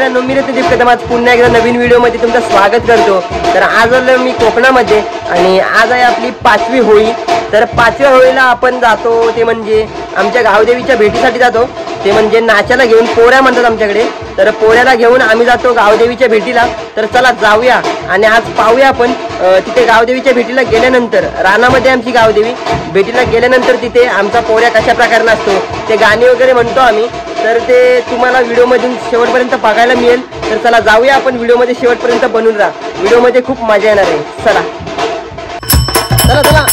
मित्रांनो, मी रतीदीप कदम आज पुन्हा एकदा नवीन व्हिडिओमध्ये तुमचं स्वागत करतो। तर आज आलो मी कोकणामध्ये आणि आज आहे आपली 5वी होळी। तर 5व्या होळीला आपण जातो ते म्हणजे आमच्या गावदेवीच्या भेटीसाठी जातो, ते म्हणजे नाचाला घेऊन पोऱ्या म्हणतात आमच्याकडे। तर पोऱ्याला घेऊन आम्ही जातो गावदेवीच्या भेटीला। तर चला जाऊया आणि आज पाहूया आपण तिथे गावदेवीच्या भेटीला गेल्यानंतर रानामध्ये आमची गावदेवी भेटीला गेल्यानंतर तिथे आमचा पोऱ्या कशा प्रकारे असतो, ते गाणी वगैरे म्हणतो आम्ही। तर ते तुम्हाला व्हिडिओमधून शेवटपर्यंत बघायला मिळेल। तर चला जाऊया आपण व्हिडिओमध्ये शेवटपर्यंत बनून राहा, व्हिडिओमध्ये खूप मजा येणार आहे। चला चला चला।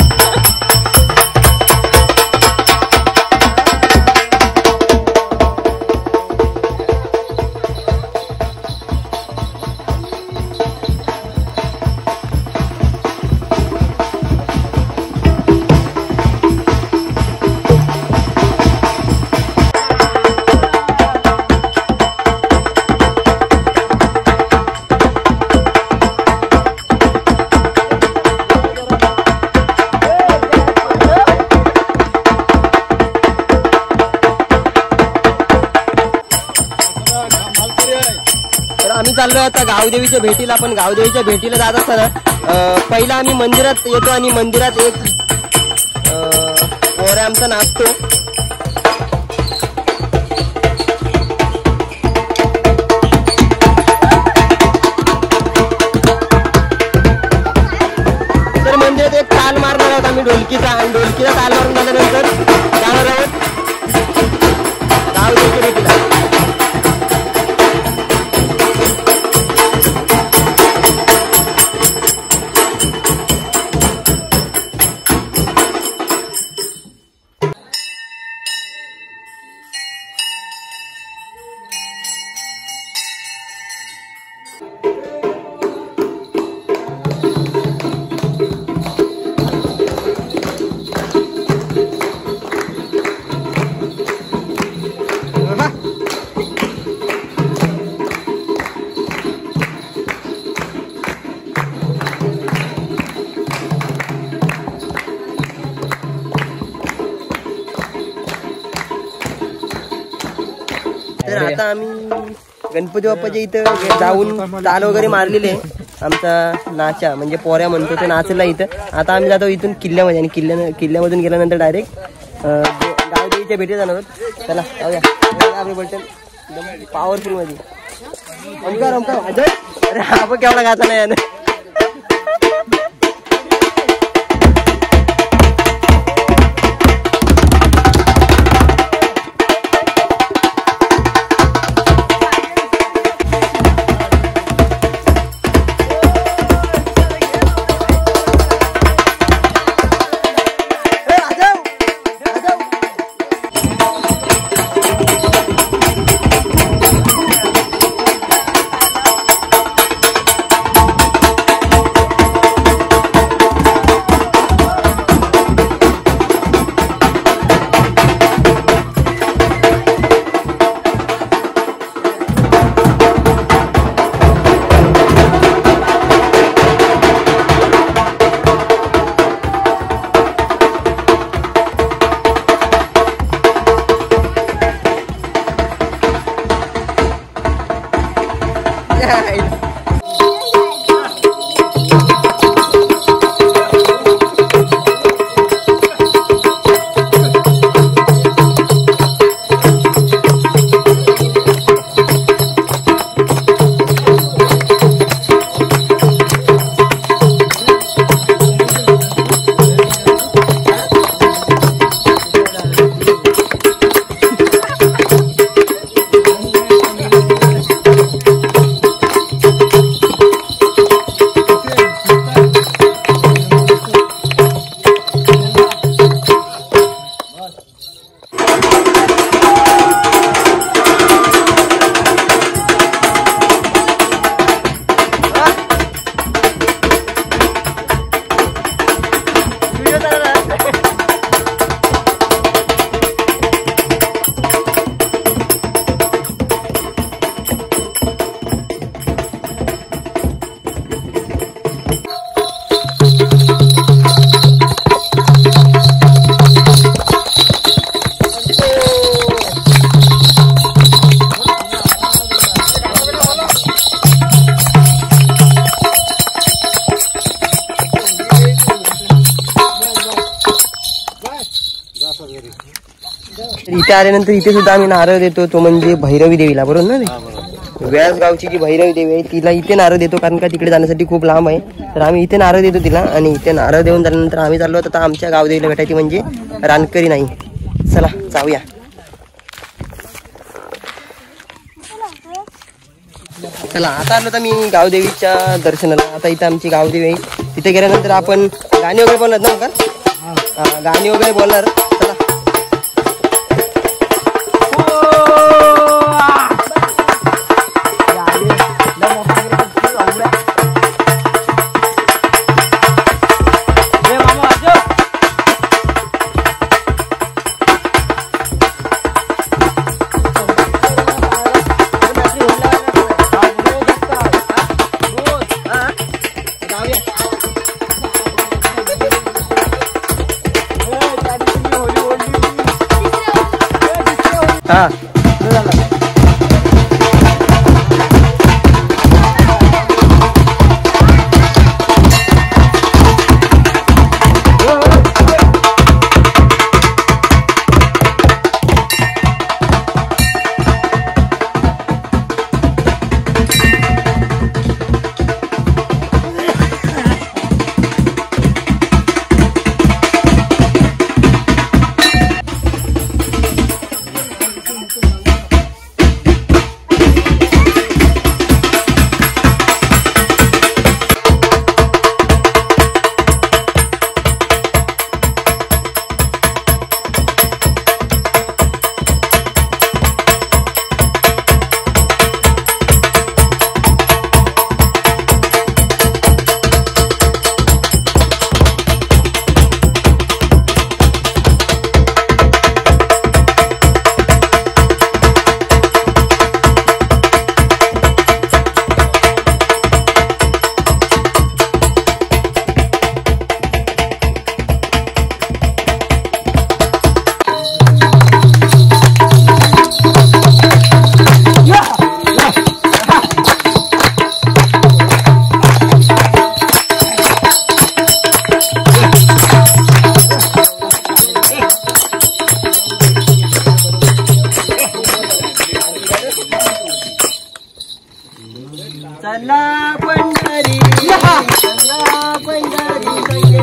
आम्ही चाललोय आता गावदेवीच्या भेटीला। पण गावदेवीच्या भेटीला जात असताना पहिला आम्ही मंदिरात येतो आणि मंदिरात एक पोऱ्या आमचा नाचतो। तर मंदिरात एक ताल मारणार आहोत आम्ही ढोलकीचा, आणि ढोलकीचा ताल मारून झाल्यानंतर जाणार आहोत गावदेवीच्या भेटीला। तर आता आम्ही गणपती बाप्पाच्या इथं जाऊन ताल वगैरे मारलेले आहे। आमचा नाचा म्हणजे पोऱ्या म्हणतो ते नाचला इथं। आता आम्ही जातो इथून किल्ल्यामध्ये, आणि किल्ल्यामधून गेल्यानंतर डायरेक्ट गावदेवीच्या भेटी जाणार आहोत। चला जाऊया। आपले बटन एकदम पॉवरफुल मध्ये ओमकार ओमकार अरे हा बघ केवढा घातला नाही यानं। इथे आल्यानंतर इथे सुद्धा आम्ही नारळ देतो, तो म्हणजे भैरवी देवीला, बरोबर ना? व्यास गावची जी भैरवी देवी आहे तिला इथे नारळ देतो, कारण का तिकडे जाण्यासाठी खूप लांब आहे. तर आम्ही इथे नारळ देतो तिला, आणि इथे नारळ देऊन झाल्यानंतर आम्ही चाललो आता आमच्या गावदेवीला भेटायची, म्हणजे रानकरी नाही. चला जाऊया. चला आता आलो तर मी गावदेवीच्या दर्शनाला. आता इथं आमची गावदेवी आहे, तिथे गेल्यानंतर आपण गाणी वगैरे बोलणार ना का? गाणी वगैरे बोलणार. चला हा चला पंढरी, चला पंढरी,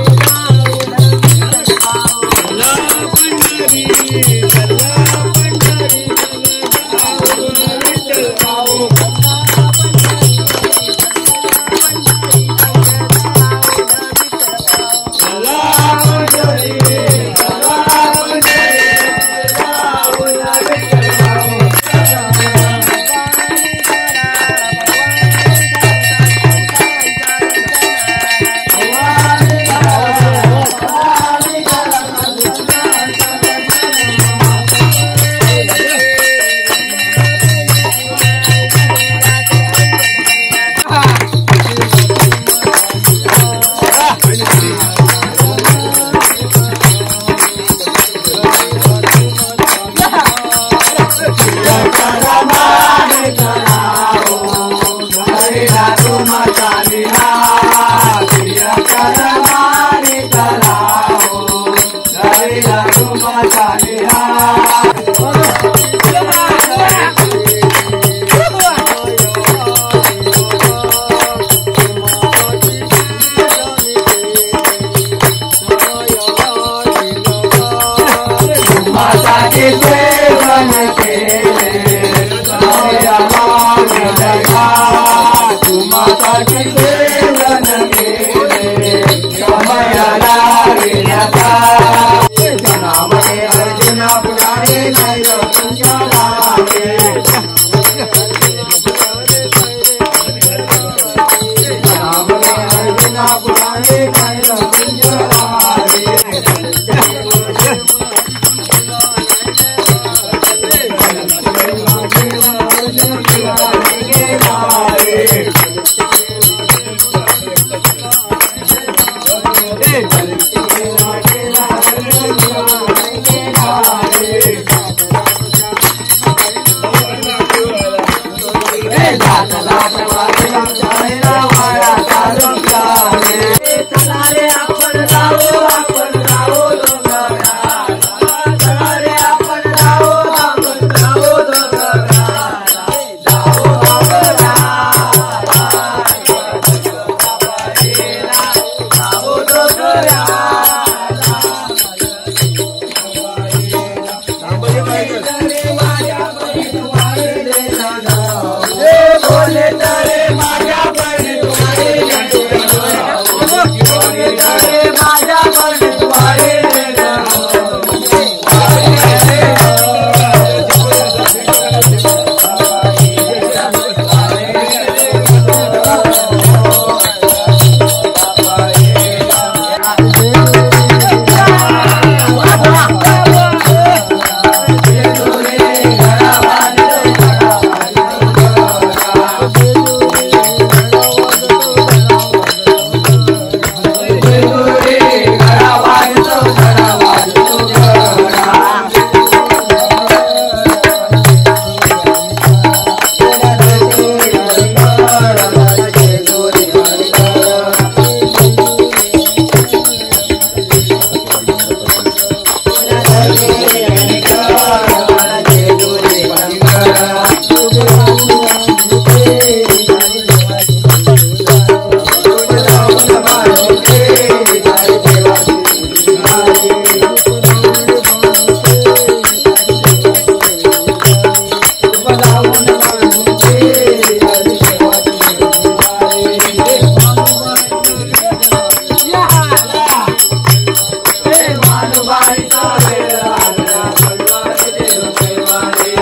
नाम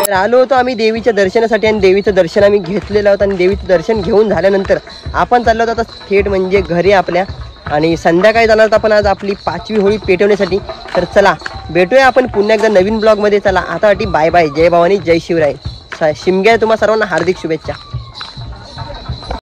तर आलो होतो आम्ही देवीच्या दर्शनासाठी आणि देवीचं दर्शन आम्ही घेतलेलं होतं आणि देवीचं दर्शन घेऊन झाल्यानंतर आपण चाललो होतो आता थेट म्हणजे घरी आपल्या आणि संध्याकाळी जाणार आपण आज आपली 5वी होळी पेटवण्यासाठी. तर चला भेटूया आपण पुन्हा एकदा नवीन ब्लॉगमध्ये. चला आतासाठी बाय बाय. जय भवानी जय शिवराय. शिमग्या तुम्हा सर्वांना हार्दिक शुभेच्छा.